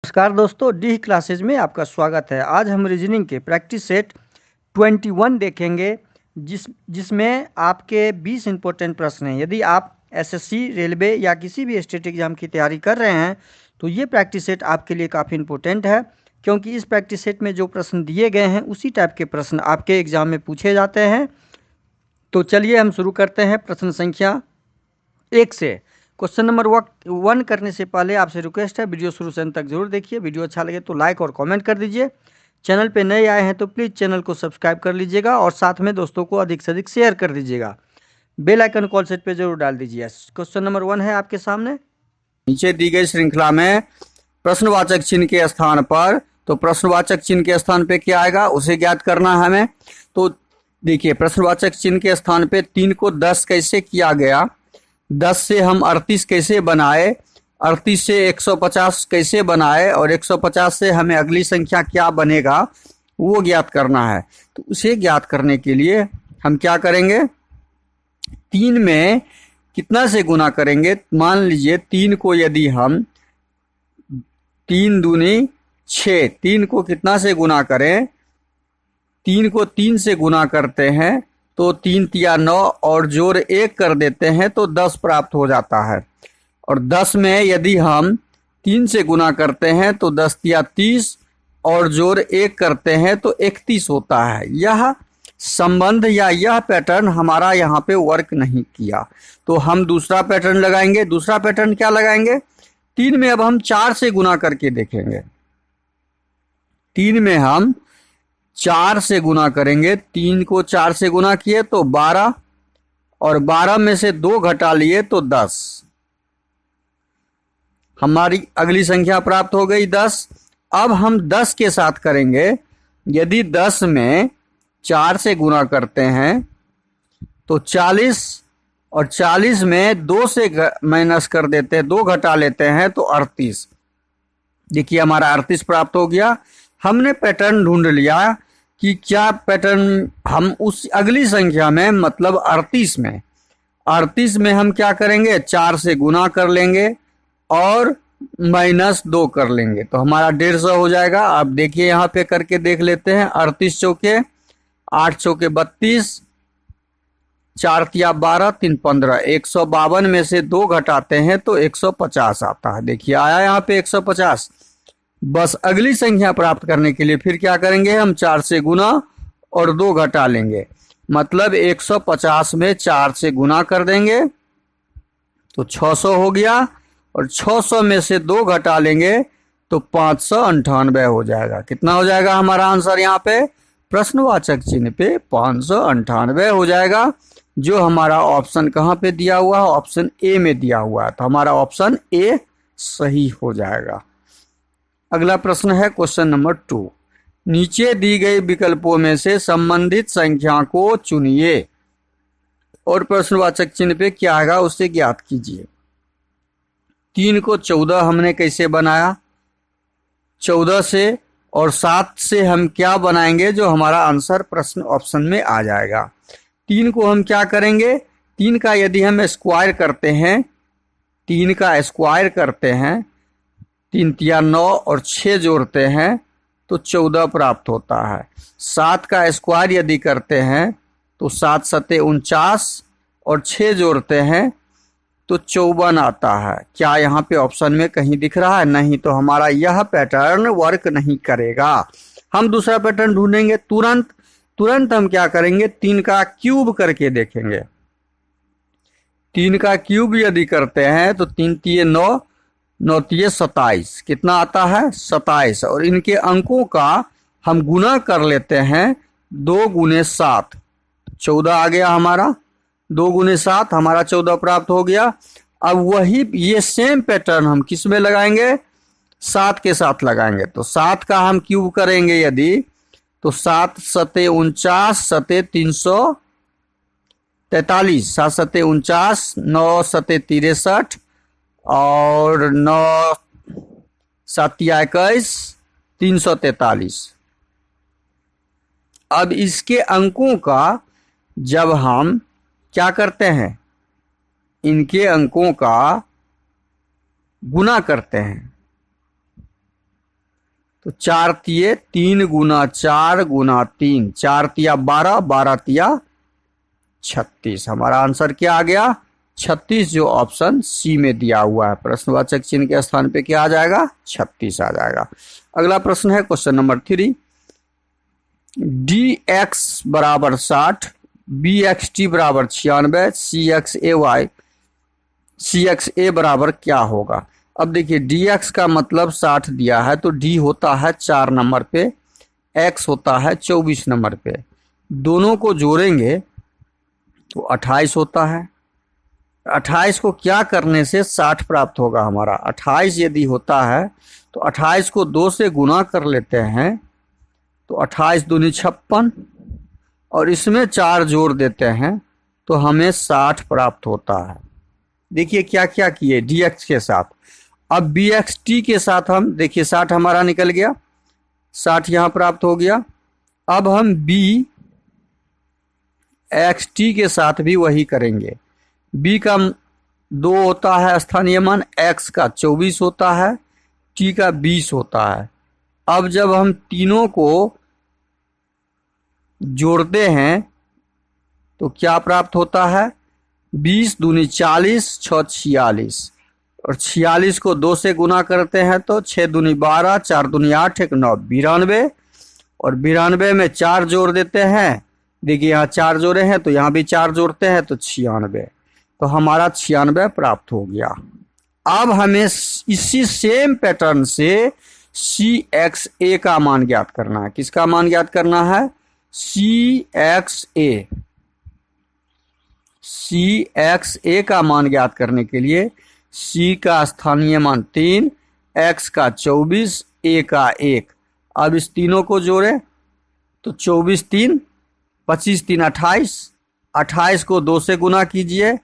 नमस्कार दोस्तों, D classes में आपका स्वागत है। आज हम रीजनिंग के प्रैक्टिस सेट 21 देखेंगे जिसमें आपके 20 इंपॉर्टेंट प्रश्न हैं। यदि आप एसएससी, रेलवे या किसी भी स्टेट एग्जाम की तैयारी कर रहे हैं तो ये प्रैक्टिस सेट आपके लिए काफ़ी इंपॉर्टेंट है, क्योंकि इस प्रैक्टिस सेट में जो प्रश्न दिए गए हैं उसी टाइप के प्रश्न आपके एग्जाम में पूछे जाते हैं। तो चलिए हम शुरू करते हैं प्रश्न संख्या 1 से। क्वेश्चन नंबर 1 करने से पहले आपसे रिक्वेस्ट है, वीडियो शुरू से अंत तक जरूर देखिए। वीडियो अच्छा लगे तो लाइक और कमेंट कर दीजिए। चैनल पे नए आए हैं तो प्लीज़ चैनल को सब्सक्राइब कर लीजिएगा और साथ में दोस्तों को अधिक से अधिक शेयर कर दीजिएगा। बेल आइकन कॉल सेट पे जरूर डाल दीजिए। क्वेश्चन नंबर 1 है आपके सामने। नीचे दी गई श्रृंखला में प्रश्नवाचक चिन्ह के स्थान पर, तो प्रश्नवाचक चिन्ह के स्थान पे क्या आएगा उसे ज्ञात करना है हमें। तो देखिए, प्रश्नवाचक चिन्ह के स्थान पे 3 को 10 कैसे किया गया, 10 से हम 38 कैसे बनाए, 38 से 150 कैसे बनाए और 150 से हमें अगली संख्या क्या बनेगा वो ज्ञात करना है। तो उसे ज्ञात करने के लिए हम क्या करेंगे, 3 में कितना से गुना करेंगे। मान लीजिए 3 को यदि हम 3 दूनी 6, 3 को कितना से गुना करें, 3 को 3 से गुना करते हैं तो 3 तिया 9 और जोड़ 1 कर देते हैं तो 10 प्राप्त हो जाता है। और 10 में यदि हम 3 से गुना करते हैं तो 10 तिया 30 और जोड़ 1 करते हैं तो 31 होता है। यह संबंध या यह पैटर्न हमारा यहाँ पे वर्क नहीं किया, तो हम दूसरा पैटर्न लगाएंगे। दूसरा पैटर्न क्या लगाएंगे, 3 में अब हम 4 से गुना करके देखेंगे। 3 में हम 4 से गुना करेंगे। 3 को 4 से गुना किए तो 12 और 12 में से 2 घटा लिए तो 10। हमारी अगली संख्या प्राप्त हो गई 10। अब हम 10 के साथ करेंगे। यदि 10 में 4 से गुना करते हैं तो 40 और 40 में 2 से माइनस कर देते हैं, 2 घटा लेते हैं तो 38। देखिए हमारा 38 प्राप्त हो गया। हमने पैटर्न ढूंढ लिया कि क्या पैटर्न हम उस अगली संख्या में, मतलब 38 में हम क्या करेंगे, 4 से गुना कर लेंगे और -2 कर लेंगे तो हमारा 150 हो जाएगा। अब देखिए यहाँ पे करके देख लेते हैं। 38 चौके 8 चौके 32, 4 तिया 12, 3 15, 152 में से 2 घटाते हैं तो 150 आता है। देखिए आया यहाँ पे 150। बस अगली संख्या प्राप्त करने के लिए फिर क्या करेंगे, हम 4 से गुना और 2 घटा लेंगे, मतलब 150 में 4 से गुना कर देंगे तो 600 हो गया और 600 में से 2 घटा लेंगे तो 598 हो जाएगा। कितना हो जाएगा हमारा आंसर यहाँ पे, प्रश्नवाचक चिन्ह पे 598 हो जाएगा, जो हमारा ऑप्शन कहाँ पे दिया हुआ है, ऑप्शन ए में दिया हुआ है। तो हमारा ऑप्शन ए सही हो जाएगा। अगला प्रश्न है क्वेश्चन नंबर 2। नीचे दी गई विकल्पों में से संबंधित संख्या को चुनिए और प्रश्नवाचक चिन्ह पे क्या आएगा उसे ज्ञात कीजिए। 3 को 14 हमने कैसे बनाया, 14 से और 7 से हम क्या बनाएंगे जो हमारा आंसर प्रश्न ऑप्शन में आ जाएगा। 3 को हम क्या करेंगे, 3 का यदि हम स्क्वायर करते हैं, 3 का स्क्वायर करते हैं, 3 तिया 9 और 6 जोड़ते हैं तो 14 प्राप्त होता है। 7 का स्क्वायर यदि करते हैं तो 7 सते 49 और 6 जोड़ते हैं तो 54 आता है। क्या यहाँ पे ऑप्शन में कहीं दिख रहा है, नहीं, तो हमारा यह पैटर्न वर्क नहीं करेगा। हम दूसरा पैटर्न ढूंढेंगे। तुरंत हम क्या करेंगे, 3 का क्यूब करके देखेंगे। 3 का क्यूब यदि करते हैं तो 3 तिये 9, 9 तिये 27, कितना आता है 27, और इनके अंकों का हम गुना कर लेते हैं। 2 गुने 7, 14 आ गया हमारा। 2 गुने 7 हमारा 14 प्राप्त हो गया। अब वही ये सेम पैटर्न हम किस में लगाएंगे, 7 के साथ लगाएंगे। तो 7 का हम क्यूब करेंगे यदि, तो 7 सते 49, सते 343, 7 सते 49, 9 सते 63 और 9 7 21, 343। अब इसके अंकों का जब हम क्या करते हैं, इनके अंकों का गुना करते हैं, तो 4 तिये 3 गुना 4 गुना 3, 4 तिया 12, 12 तिया 36। हमारा आंसर क्या आ गया? 36, जो ऑप्शन सी में दिया हुआ है। प्रश्नवाचक चिन्ह के स्थान पे क्या आ जाएगा? 36 आ जाएगा। अगला प्रश्न है क्वेश्चन नंबर 3। डी एक्स बराबर 60, बी एक्स टी बराबर 96, सी एक्स ए बराबर क्या होगा? अब देखिए, डी एक्स का मतलब 60 दिया है, तो डी होता है 4 नंबर पे, एक्स होता है 24 नंबर पे। दोनों को जोड़ेंगे तो 28 होता है। 28 को क्या करने से 60 प्राप्त होगा हमारा? 28 यदि होता है तो 28 को 2 से गुना कर लेते हैं, तो 28 दूनी 56, और इसमें 4 जोड़ देते हैं तो हमें 60 प्राप्त होता है। देखिए क्या क्या किए डी एक्स के साथ। अब बी एक्स टी के साथ हम देखिए 60 हमारा निकल गया, 60 यहाँ प्राप्त हो गया। अब हम बी एक्स टी के साथ भी वही करेंगे। बी का 2 होता है स्थानीय मान, एक्स का 24 होता है, टी का 20 होता है। अब जब हम तीनों को जोड़ते हैं तो क्या प्राप्त होता है? 20 दूनी 40, 6 46, और 46 को 2 से गुना करते हैं तो 6 दूनी 12, 4 दूनी 8, 1 9 92, और 92 में 4 जोड़ देते हैं। देखिए यहाँ 4 जोड़े हैं तो यहाँ भी 4 जोड़ते हैं तो 96, तो हमारा 96 प्राप्त हो गया। अब हमें इसी सेम पैटर्न से सी एक्स ए का मान ज्ञात करना है। किसका मान ज्ञात करना है? सी एक्स ए। सी एक्स ए का मान ज्ञात करने के लिए सी का स्थानीय मान 3, एक्स का 24, ए का 1। अब इस तीनों को जोड़े तो 24 3, 25 3 28, 28 को 2 से गुना कीजिए,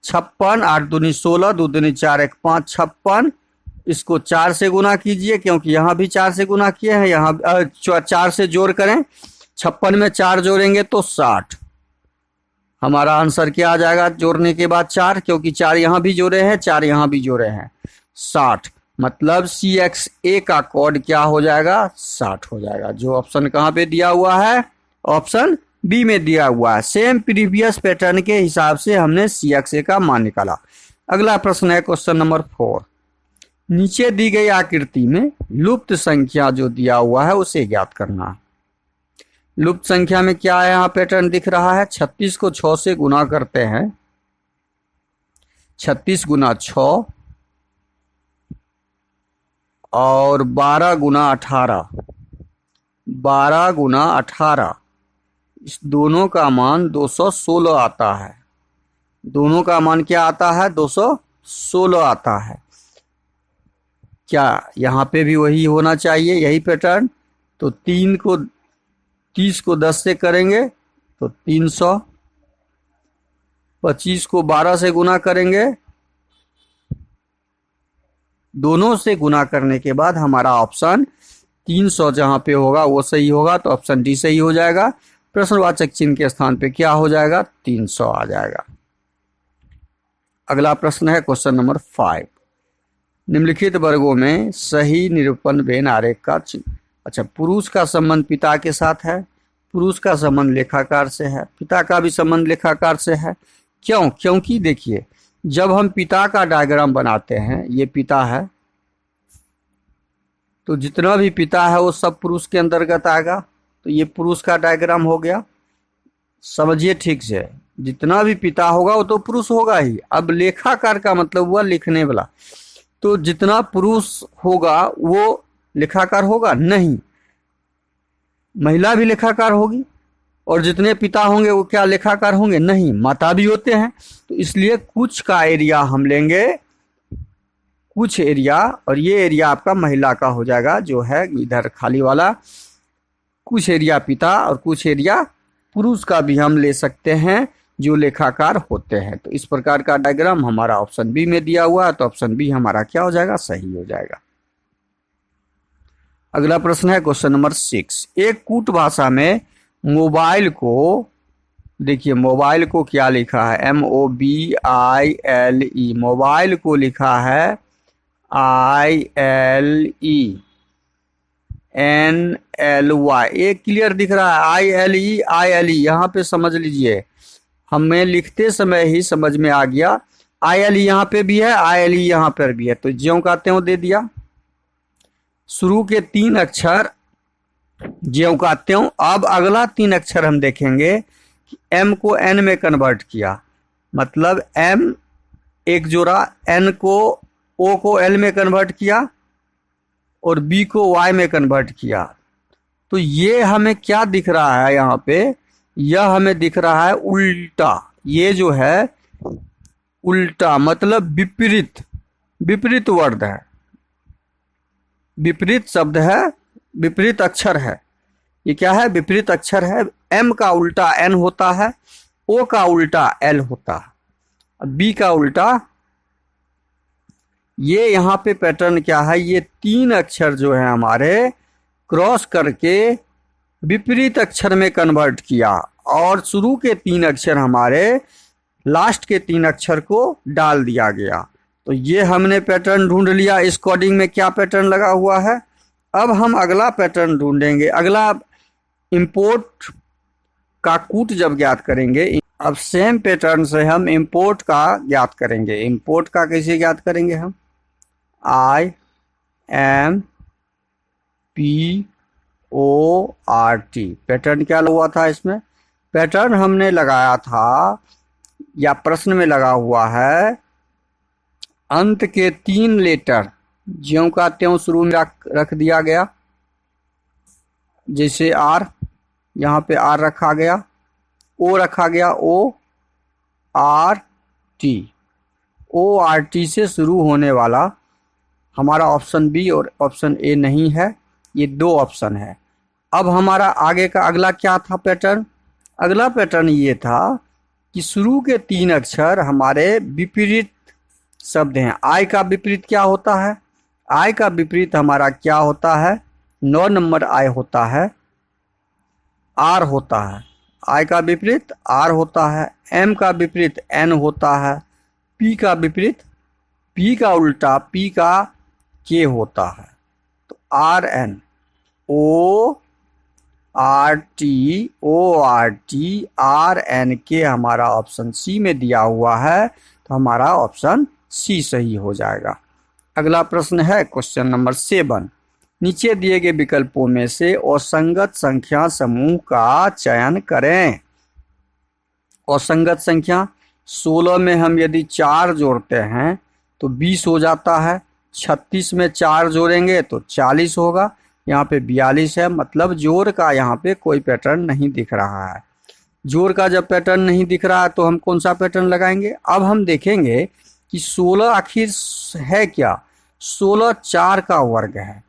56, 8 दूनी 16, 2 दूनी 4 1 5, 56। इसको 4 से गुना कीजिए, क्योंकि यहाँ भी 4 से गुना किए हैं, यहाँ 4 से जोड़ करें, 56 में 4 जोड़ेंगे तो 60। हमारा आंसर क्या आ जाएगा जोड़ने के बाद? 4, क्योंकि 4 यहाँ भी जोड़े हैं, 4 यहाँ भी जोड़े हैं, 60। मतलब सी एक्स ए का कोड क्या हो जाएगा? 60 हो जाएगा। जो ऑप्शन कहाँ पे दिया हुआ है? ऑप्शन बी में दिया हुआ है। सेम प्रीवियस पैटर्न के हिसाब से हमने सी एक्स ए का मान निकाला। अगला प्रश्न है क्वेश्चन नंबर 4। नीचे दी गई आकृति में लुप्त संख्या जो दिया हुआ है उसे ज्ञात करना है। लुप्त संख्या में क्या है? यहाँ पैटर्न दिख रहा है। 36 को 6 से गुना करते हैं, 36 गुना 6, और 12 गुना 18, 12 गुना 18, इस दोनों का मान 216 आता है। दोनों का मान क्या आता है? 216 आता है। क्या यहाँ पे भी वही होना चाहिए, यही पैटर्न? तो 30 को 10 से करेंगे तो 300, 25 को 12 से गुना करेंगे, दोनों से गुना करने के बाद हमारा ऑप्शन 300 जहां पे होगा वो सही होगा, तो ऑप्शन डी सही हो जाएगा। प्रश्नवाचक चिन्ह के स्थान पे क्या हो जाएगा? 300 आ जाएगा। अगला प्रश्न है क्वेश्चन नंबर 5। निम्नलिखित वर्गों में सही निरूपण वेन आरेख का चिन्ह। अच्छा, पुरुष का संबंध पिता के साथ है, पुरुष का संबंध लेखाकार से है, पिता का भी संबंध लेखाकार से है। क्यों? क्योंकि देखिए, जब हम पिता का डायग्राम बनाते हैं, ये पिता है, तो जितना भी पिता है वो सब पुरुष के अंतर्गत आएगा, तो ये पुरुष का डायग्राम हो गया। समझिए ठीक से, जितना भी पिता होगा वो तो पुरुष होगा ही। अब लेखाकार का मतलब हुआ लिखने वाला, तो जितना पुरुष होगा वो लेखाकार होगा? नहीं, महिला भी लेखाकार होगी। और जितने पिता होंगे वो क्या लेखाकार होंगे? नहीं, माता भी होते हैं। तो इसलिए कुछ का एरिया हम लेंगे, कुछ एरिया, और ये एरिया आपका महिला का हो जाएगा, जो है इधर खाली वाला। कुछ एरिया पिता और कुछ एरिया पुरुष का भी हम ले सकते हैं, जो लेखाकार होते हैं। तो इस प्रकार का डायग्राम हमारा ऑप्शन बी में दिया हुआ है, तो ऑप्शन बी हमारा क्या हो जाएगा? सही हो जाएगा। अगला प्रश्न है क्वेश्चन नंबर 6। एक कूट भाषा में मोबाइल को, देखिए मोबाइल को क्या लिखा है? MOBILE। मोबाइल को लिखा है ILE। NLY, ये क्लियर दिख रहा है। ILE यहाँ पे समझ लीजिए, हमें लिखते समय ही समझ में आ गया। ILE यहाँ पे भी है, ILE यहाँ पर भी है, तो ज्यों का त्यों दे दिया। शुरू के 3 अक्षर ज्यों का त्यों। अब अगला 3 अक्षर हम देखेंगे कि M को N में कन्वर्ट किया, मतलब M एक जोड़ा, N को O को L में कन्वर्ट किया और B को Y में कन्वर्ट किया। तो ये हमें क्या दिख रहा है यहाँ पे, यह हमें दिख रहा है उल्टा। ये जो है उल्टा मतलब विपरीत, विपरीत वर्ड है, विपरीत शब्द है, विपरीत अक्षर है। ये क्या है, विपरीत अक्षर है। M का उल्टा N होता है, O का उल्टा L होता है, B का उल्टा। ये यहाँ पे पैटर्न क्या है, ये 3 अक्षर जो है हमारे क्रॉस करके विपरीत अक्षर में कन्वर्ट किया और शुरू के 3 अक्षर हमारे लास्ट के 3 अक्षर को डाल दिया गया। तो ये हमने पैटर्न ढूंढ लिया, इस कोडिंग में क्या पैटर्न लगा हुआ है। अब हम अगला पैटर्न ढूंढेंगे। अगला इंपोर्ट का कूट जब ज्ञात करेंगे, अब सेम पैटर्न से हम इंपोर्ट का ज्ञात करेंगे। इंपोर्ट का कैसे ज्ञात करेंगे हम, IMPORT। पैटर्न क्या हुआ था इसमें, पैटर्न हमने लगाया था या प्रश्न में लगा हुआ है, अंत के 3 लेटर ज्यों का त्यों शुरू में रख दिया गया। जैसे R, यहाँ पे R रखा गया, O रखा गया, ORT से शुरू होने वाला हमारा ऑप्शन बी और ऑप्शन ए नहीं है, ये 2 ऑप्शन है। अब हमारा आगे का अगला क्या था पैटर्न, अगला पैटर्न ये था कि शुरू के 3 अक्षर हमारे विपरीत शब्द हैं। I का विपरीत क्या होता है, I का विपरीत हमारा क्या होता है, 9 नंबर I होता है, R होता है। I का विपरीत R होता है, M का विपरीत N होता है, P का विपरीत, P का उल्टा P का K होता है। तो RN, ORT हमारा ऑप्शन सी में दिया हुआ है, तो हमारा ऑप्शन सी सही हो जाएगा। अगला प्रश्न है क्वेश्चन नंबर 7। नीचे दिए गए विकल्पों में से असंगत संख्या समूह का चयन करें। असंगत संख्या 16 में हम यदि 4 जोड़ते हैं तो 20 हो जाता है, 36 में 4 जोड़ेंगे तो 40 होगा, यहाँ पे 42 है, मतलब जोड़ का यहाँ पे कोई पैटर्न नहीं दिख रहा है। जोड़ का जब पैटर्न नहीं दिख रहा है तो हम कौन सा पैटर्न लगाएंगे। अब हम देखेंगे कि 16 आखिर है क्या, 16 4 का वर्ग है,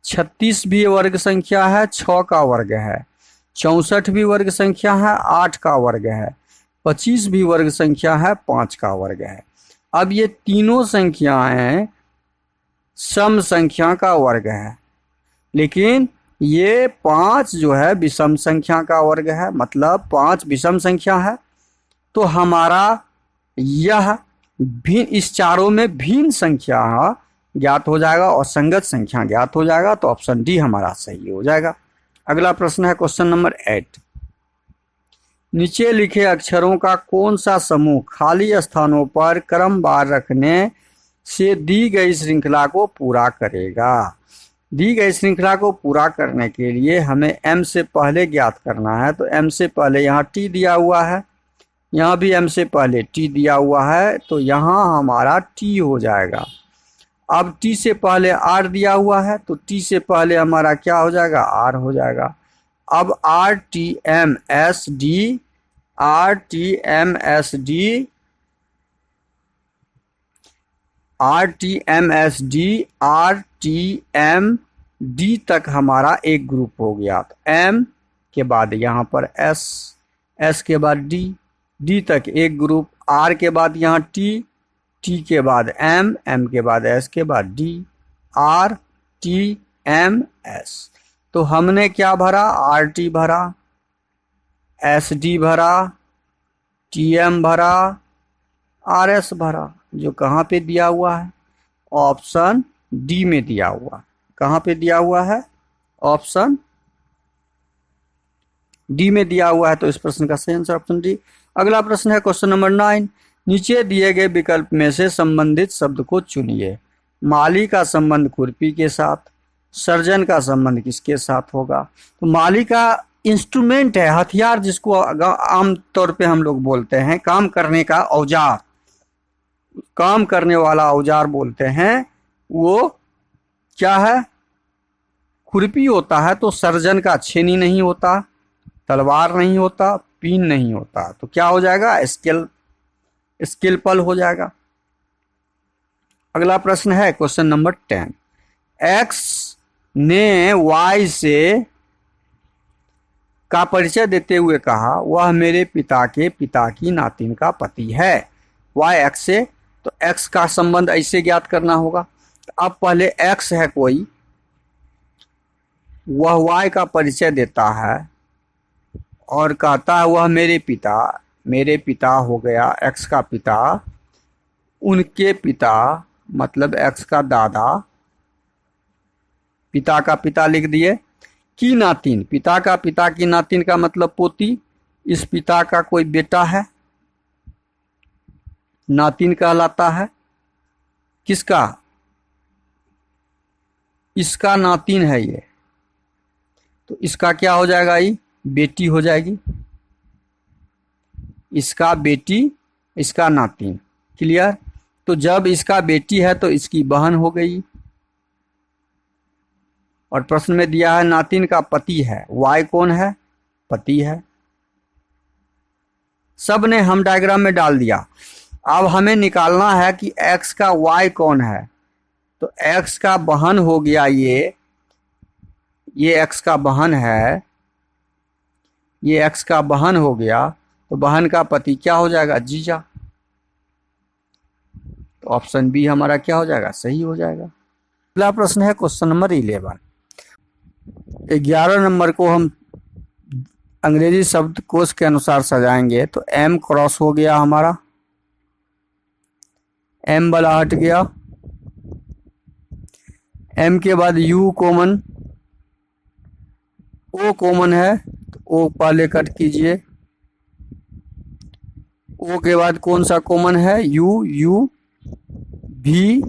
36 भी वर्ग संख्या है, 6 का वर्ग है, 64 भी वर्ग संख्या है, 8 का वर्ग है, 25 भी वर्ग संख्या है, 5 का वर्ग है। अब ये तीनों संख्याएं सम संख्या का वर्ग है, लेकिन ये 5 जो है विषम संख्या का वर्ग है, मतलब 5 विषम संख्या है। तो हमारा यह भिन्न, इस चारों में भिन्न संख्या ज्ञात हो जाएगा और संगत संख्या ज्ञात हो जाएगा, तो ऑप्शन डी हमारा सही हो जाएगा। अगला प्रश्न है क्वेश्चन नंबर 8। नीचे लिखे अक्षरों का कौन सा समूह खाली स्थानों पर क्रमवार रखने से दी गई श्रृंखला को पूरा करेगा। दी गई श्रृंखला को पूरा करने के लिए हमें m से पहले ज्ञात करना है, तो m से पहले यहाँ t दिया हुआ है, यहाँ भी m से पहले t दिया हुआ है, तो यहाँ हमारा t हो जाएगा। अब t से पहले r दिया हुआ है, तो t से पहले हमारा क्या हो जाएगा, r हो जाएगा। अब RTMSD RTMD तक हमारा एक ग्रुप हो गया। तो M के बाद यहाँ पर S, S के बाद D, D तक एक ग्रुप, R के बाद यहाँ T, T के बाद M, M के बाद S के बाद D, RTMS। तो हमने क्या भरा, RT भरा, SD भरा, TM भरा, RS भरा, जो कहाँ पे दिया हुआ है, ऑप्शन डी में दिया हुआ। कहाँ पे दिया हुआ है? ऑप्शन डी में दिया हुआ है। तो इस प्रश्न का सही आंसर ऑप्शन डी। अगला प्रश्न है क्वेश्चन नंबर 9। नीचे दिए गए विकल्प में से संबंधित शब्द को चुनिए। माली का संबंध खुरपी के साथ, सर्जन का संबंध किसके साथ होगा? तो माली का इंस्ट्रूमेंट है, हथियार, जिसको आम तौर पे हम लोग बोलते हैं, काम करने का औजार, काम करने वाला औजार बोलते हैं, वो क्या है? खुरपी होता है। तो सर्जन का छेनी नहीं होता, तलवार नहीं होता, पीन नहीं होता, तो क्या हो जाएगा? स्केलपल हो जाएगा। अगला प्रश्न है क्वेश्चन नंबर 10। एक्स ने वाई से का परिचय देते हुए कहा वह मेरे पिता के पिता की नातिन का पति है। वाई एक्स से, तो एक्स का संबंध ऐसे ज्ञात करना होगा। अब पहले एक्स है कोई, वह वाई का परिचय देता है और कहता है वह मेरे पिता हो गया, एक्स का पिता, उनके पिता मतलब एक्स का दादा, पिता का पिता लिख दिए, की नातिन, पिता का पिता की नातिन का मतलब पोती। इस पिता का कोई बेटा है, नातिन कहलाता है। किसका? इसका नातिन है ये, तो इसका क्या हो जाएगा? ये बेटी हो जाएगी। इसका बेटी, इसका नातिन। क्लियर? तो जब इसका बेटी है तो इसकी बहन हो गई। और प्रश्न में दिया है नातिन का पति है। वाई कौन है? पति है। सब ने हम डायग्राम में डाल दिया। अब हमें निकालना है कि एक्स का वाई कौन है। तो एक्स का बहन हो गया ये एक्स का बहन है, ये एक्स का बहन हो गया। तो बहन का पति क्या हो जाएगा? जीजा। तो ऑप्शन बी हमारा क्या हो जाएगा? सही हो जाएगा। अगला प्रश्न है क्वेश्चन नंबर 11। 11 नंबर को हम अंग्रेजी शब्दकोश के अनुसार सजाएंगे। तो एम क्रॉस हो गया हमारा, एम वाला हट गया। एम के बाद यू कॉमन, ओ कॉमन है, तो ओ पहले कट कीजिए। ओ के बाद कौन सा कॉमन है? यू, यू भी,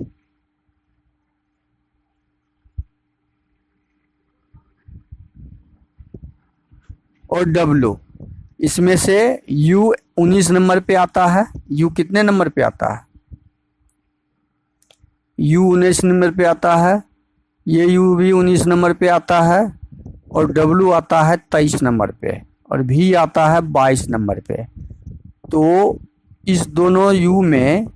और डब्लू। इसमें से यू 19 नंबर पे आता है। यू कितने नंबर पे आता है? यू 19 नंबर पे आता है। ये यू भी 19 नंबर पे आता है। और डब्लू आता है 23 नंबर पे, और भी आता है 22 नंबर पे। तो इस दोनों यू में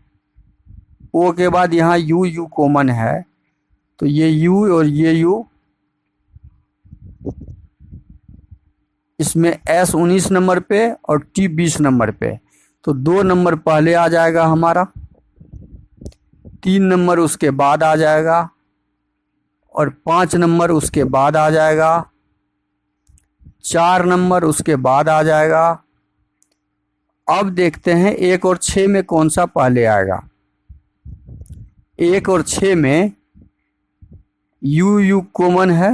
ओ के बाद यहाँ यू, यू कॉमन है, तो ये यू और ये यू, इसमें एस 19 नंबर पे और टी 20 नंबर पे। तो 2 नंबर पहले आ जाएगा हमारा, 3 नंबर उसके बाद आ जाएगा, और 5 नंबर उसके बाद आ जाएगा, 4 नंबर उसके बाद आ जाएगा। अब देखते हैं 1 और 6 में कौन सा पहले आएगा। 1 और 6 में यू, यू कॉमन है,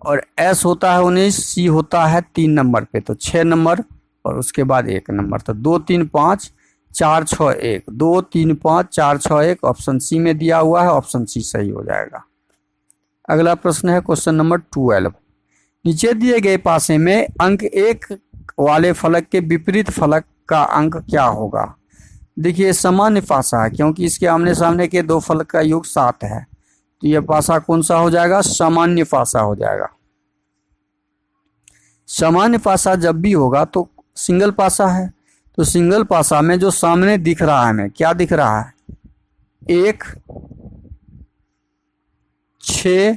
और एस होता है 19, सी होता है 3 नंबर पे, तो 6 नंबर और उसके बाद 1 नंबर। तो 2 3 5 4 6 1, 2 3 5 4 6 1 ऑप्शन सी में दिया हुआ है। ऑप्शन सी सही हो जाएगा। अगला प्रश्न है क्वेश्चन नंबर 12। नीचे दिए गए पासे में अंक 1 वाले फलक के विपरीत फलक का अंक क्या होगा? देखिए सामान्य पासा है, क्योंकि इसके आमने सामने के 2 फलक का योग 7 है, तो यह पासा कौन सा हो जाएगा? सामान्य पासा हो जाएगा। सामान्य पासा जब भी होगा तो सिंगल पासा है, तो सिंगल पासा में जो सामने दिख रहा है, हमें क्या दिख रहा है? 1 6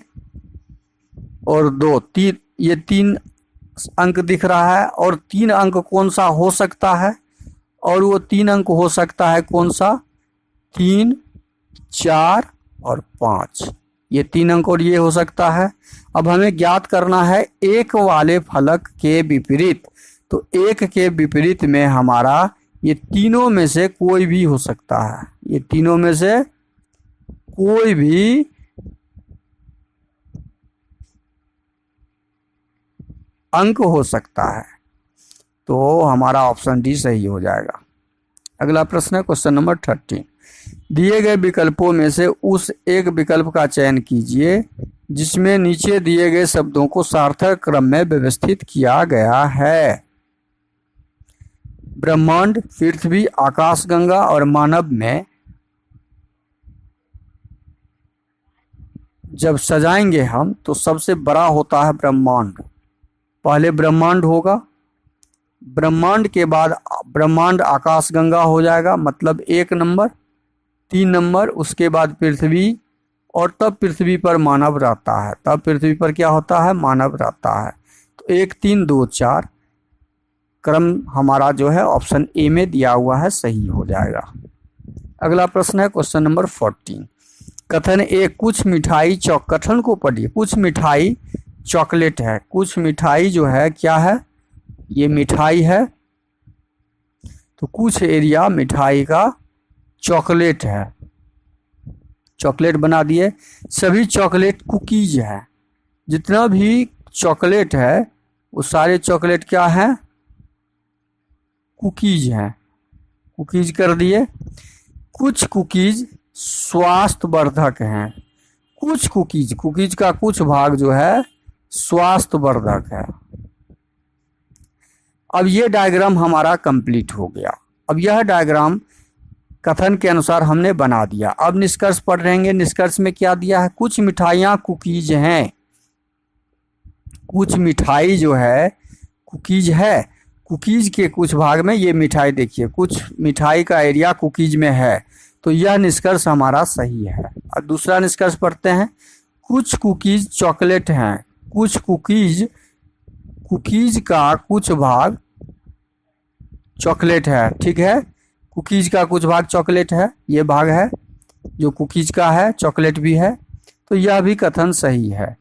और 2, 3, ये 3 अंक दिख रहा है। और 3 अंक कौन सा हो सकता है? और वो 3 अंक हो सकता है कौन सा? 3 4 और 5, ये 3 अंक और ये हो सकता है। अब हमें ज्ञात करना है 1 वाले फलक के विपरीत। तो 1 के विपरीत में हमारा ये तीनों में से कोई भी हो सकता है। ये तीनों में से कोई भी अंक हो सकता है। तो हमारा ऑप्शन डी सही हो जाएगा। अगला प्रश्न है क्वेश्चन नंबर 13। दिए गए विकल्पों में से उस एक विकल्प का चयन कीजिए जिसमें नीचे दिए गए शब्दों को सार्थक क्रम में व्यवस्थित किया गया है। ब्रह्मांड, पृथ्वी, आकाशगंगा और मानव में जब सजाएंगे हम तो सबसे बड़ा होता है ब्रह्मांड। पहले ब्रह्मांड होगा, ब्रह्मांड के बाद ब्रह्मांड आकाशगंगा हो जाएगा, मतलब 1 नंबर, 3 नंबर, उसके बाद पृथ्वी, और तब पृथ्वी पर मानव रहता है। तब पृथ्वी पर क्या होता है? मानव रहता है। तो 1 3 2 4 क्रम हमारा जो है ऑप्शन ए में दिया हुआ है, सही हो जाएगा। अगला प्रश्न है क्वेश्चन नंबर 14। कथन ए, कुछ मिठाई कथन को पढ़िए। कुछ मिठाई चॉकलेट है। कुछ मिठाई जो है क्या है? ये मिठाई है, तो कुछ एरिया मिठाई का चॉकलेट है। चॉकलेट बना दिए। सभी चॉकलेट कुकीज है। जितना भी चॉकलेट है वो सारे चॉकलेट क्या है? कुकीज हैं। कुकीज कर दिए। कुछ कुकीज स्वास्थ्यवर्धक हैं। कुछ कुकीज का कुछ भाग जो है स्वास्थ्यवर्धक है। अब ये डायग्राम हमारा कंप्लीट हो गया। अब यह डायग्राम कथन के अनुसार हमने बना दिया। अब निष्कर्ष पढ़ रहेंगे। निष्कर्ष में क्या दिया है? कुछ मिठाइयाँ कुकीज हैं। कुछ मिठाई जो है कुकीज है। कुकीज के कुछ भाग में ये मिठाई देखिए, कुछ मिठाई का एरिया कुकीज में है, तो यह निष्कर्ष हमारा सही है। और दूसरा निष्कर्ष पढ़ते हैं। कुछ कुकीज चॉकलेट हैं। कुछ कुकीज का कुछ भाग चॉकलेट है। ठीक है, कुकीज का कुछ भाग चॉकलेट है, ये भाग है जो कुकीज का है, चॉकलेट भी है, तो यह भी कथन सही है।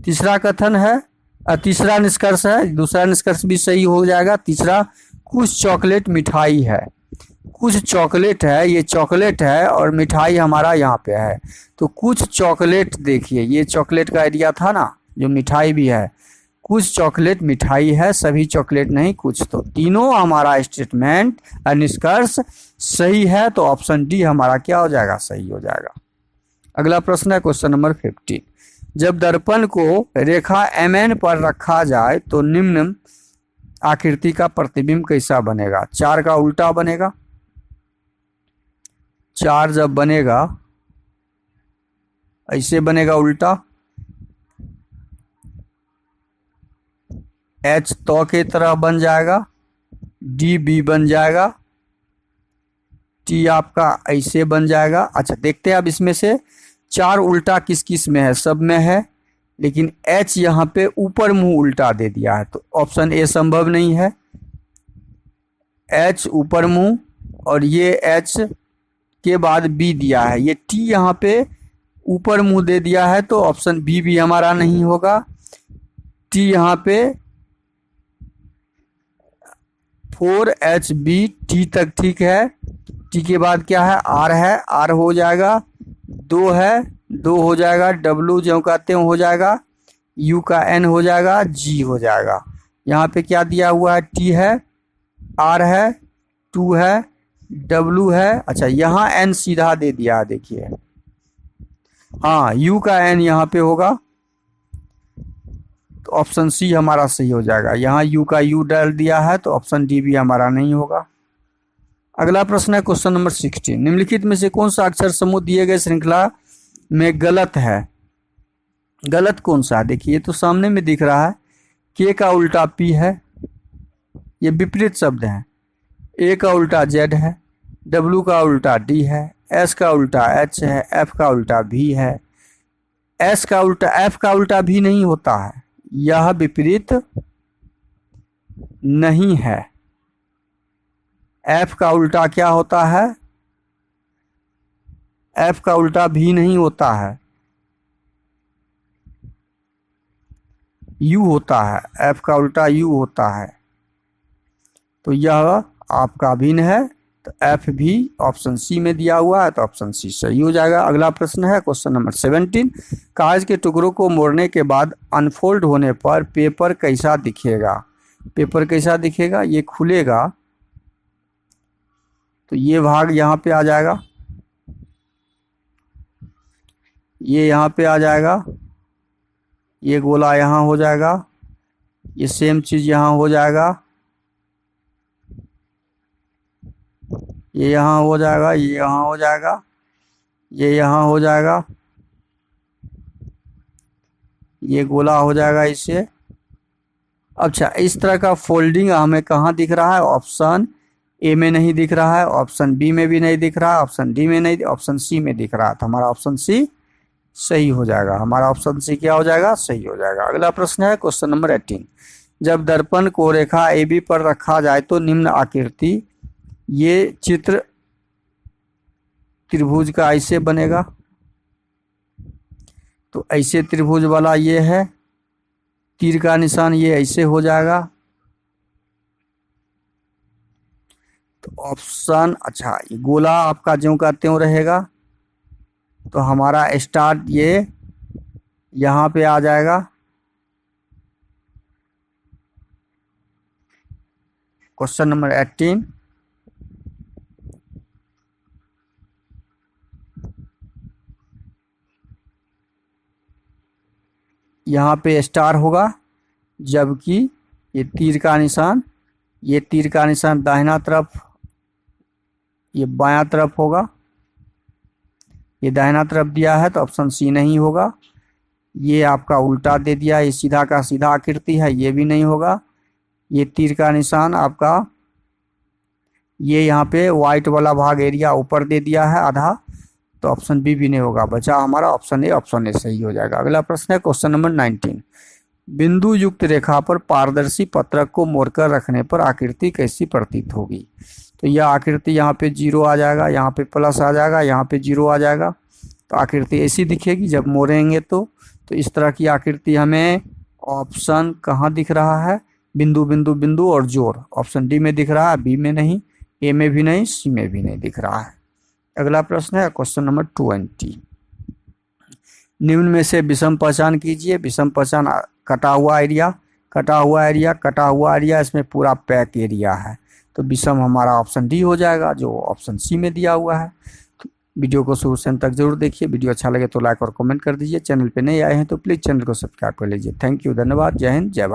तीसरा कथन है, तीसरा निष्कर्ष है, दूसरा निष्कर्ष भी सही हो जाएगा। तीसरा, कुछ चॉकलेट मिठाई है। कुछ चॉकलेट है, ये चॉकलेट है और मिठाई हमारा यहाँ पे है, तो कुछ चॉकलेट देखिए, ये चॉकलेट का एरिया था ना, जो मिठाई भी है। कुछ चॉकलेट मिठाई है, सभी चॉकलेट नहीं, कुछ। तो तीनों हमारा स्टेटमेंट निष्कर्ष सही है, तो ऑप्शन डी हमारा क्या हो जाएगा? सही हो जाएगा। अगला प्रश्न है क्वेश्चन नंबर 15। जब दर्पण को रेखा MN पर रखा जाए तो निम्न आकृति का प्रतिबिंब कैसा बनेगा? 4 का उल्टा बनेगा। 4 जब बनेगा ऐसे बनेगा उल्टा। H तो के तरह बन जाएगा, DB बन जाएगा, T आपका ऐसे बन जाएगा। अच्छा, देखते हैं अब इसमें से 4 उल्टा किस किस में है? सब में है, लेकिन H यहाँ पे ऊपर मुंह उल्टा दे दिया है, तो ऑप्शन ए संभव नहीं है। H ऊपर मुंह, और ये H के बाद B दिया है, ये T यहाँ पे ऊपर मुंह दे दिया है, तो ऑप्शन बी भी हमारा नहीं होगा। T यहाँ पे 4HB, T तक ठीक है। T के बाद क्या है? R है, R हो जाएगा। 2 है, 2 हो जाएगा। W जो कहते हैं हो जाएगा। U का N हो जाएगा, G हो जाएगा। यहाँ पे क्या दिया हुआ है? T है, R है, 2 है, W है। अच्छा, यहाँ N सीधा दे दिया है, देखिए। हाँ, U का N यहाँ पे होगा, तो ऑप्शन सी हमारा सही हो जाएगा। यहाँ U का U डाल दिया है, तो ऑप्शन डी भी हमारा नहीं होगा। अगला प्रश्न है क्वेश्चन नंबर 16। निम्नलिखित में से कौन सा अक्षर समूह दिए गए श्रृंखला में गलत है? गलत कौन सा है? देखिए, ये तो सामने में दिख रहा है। K का उल्टा P है, ये विपरीत शब्द है। A का उल्टा Z है, W का उल्टा D है, S का उल्टा H है, F का उल्टा V है। S का उल्टा F का उल्टा भी नहीं होता है, यह विपरीत नहीं है। F का उल्टा क्या होता है? F का उल्टा भी नहीं होता है, U होता है। F का उल्टा U होता है, तो यह आपका भिन्न है, तो एफ भी ऑप्शन सी में दिया हुआ है, तो ऑप्शन सी सही हो जाएगा। अगला प्रश्न है क्वेश्चन नंबर 17। कागज के टुकड़ों को मोड़ने के बाद अनफोल्ड होने पर पेपर कैसा दिखेगा? पेपर कैसा दिखेगा? ये खुलेगा तो ये भाग यहाँ पे आ जाएगा, ये यहाँ पे आ जाएगा, ये गोला यहाँ हो जाएगा, ये सेम चीज यहाँ हो जाएगा, ये यहाँ हो जाएगा, ये यहाँ हो जाएगा, ये यहाँ हो जाएगा, ये गोला हो जाएगा इससे। अच्छा, इस तरह का फोल्डिंग हमें कहाँ दिख रहा है? ऑप्शन ए में नहीं दिख रहा है, ऑप्शन बी में भी नहीं दिख रहा है, ऑप्शन डी में नहीं, ऑप्शन सी में दिख रहा है। तो हमारा ऑप्शन सी सही हो जाएगा। हमारा ऑप्शन सी क्या हो जाएगा? सही हो जाएगा। अगला प्रश्न है क्वेश्चन नंबर 18। जब दर्पण को रेखा ए बी पर रखा जाए तो निम्न आकृति, ये चित्र त्रिभुज का ऐसे बनेगा, तो ऐसे त्रिभुज वाला ये है, तीर का निशान ये ऐसे हो जाएगा। तो ऑप्शन, अच्छा ये गोला आपका ज्यों का त्यों रहेगा, तो हमारा स्टार्ट ये यहाँ पे आ जाएगा। Question number 18। यहाँ पे स्टार होगा, जबकि ये तीर का निशान, ये तीर का निशान दाहिना तरफ, ये बायां तरफ होगा। ये दाहिना तरफ दिया है तो ऑप्शन सी नहीं होगा। ये आपका उल्टा दे दिया, ये सीधा का सीधा आकृति है, ये भी नहीं होगा। ये तीर का निशान आपका, ये यहाँ पे व्हाइट वाला भाग एरिया ऊपर दे दिया है आधा, तो ऑप्शन बी भी नहीं होगा। बचा हमारा ऑप्शन ए। ऑप्शन ए सही हो जाएगा। अगला प्रश्न है क्वेश्चन नंबर 19। बिंदु युक्त रेखा पर पारदर्शी पत्रक को मोड़कर रखने पर आकृति कैसी प्रतीत होगी? तो यह आकृति यहाँ पे 0 आ जाएगा, यहाँ पे प्लस आ जाएगा, यहाँ पे 0 आ जाएगा, तो आकृति ऐसी दिखेगी जब मोड़ेंगे तो इस तरह की आकृति हमें ऑप्शन कहाँ दिख रहा है? बिंदु बिंदु बिंदु और जोड़, ऑप्शन डी में दिख रहा है, बी में नहीं, ए में भी नहीं, सी में भी नहीं दिख रहा है। अगला प्रश्न है क्वेश्चन नंबर 20। निम्न में से विषम पहचान कीजिए। विषम पहचान, कटा हुआ एरिया, कटा हुआ एरिया, कटा हुआ एरिया, इसमें पूरा पैक एरिया है, तो विषम हमारा ऑप्शन डी हो जाएगा, जो ऑप्शन सी में दिया हुआ है। तो वीडियो को शुरू से अंत तक जरूर देखिए। वीडियो अच्छा लगे तो लाइक और कमेंट कर दीजिए। चैनल पे नए आए हैं तो प्लीज़ चैनल को सब्सक्राइब कर लीजिए। थैंक यू, धन्यवाद, जय हिंद, जय भारत।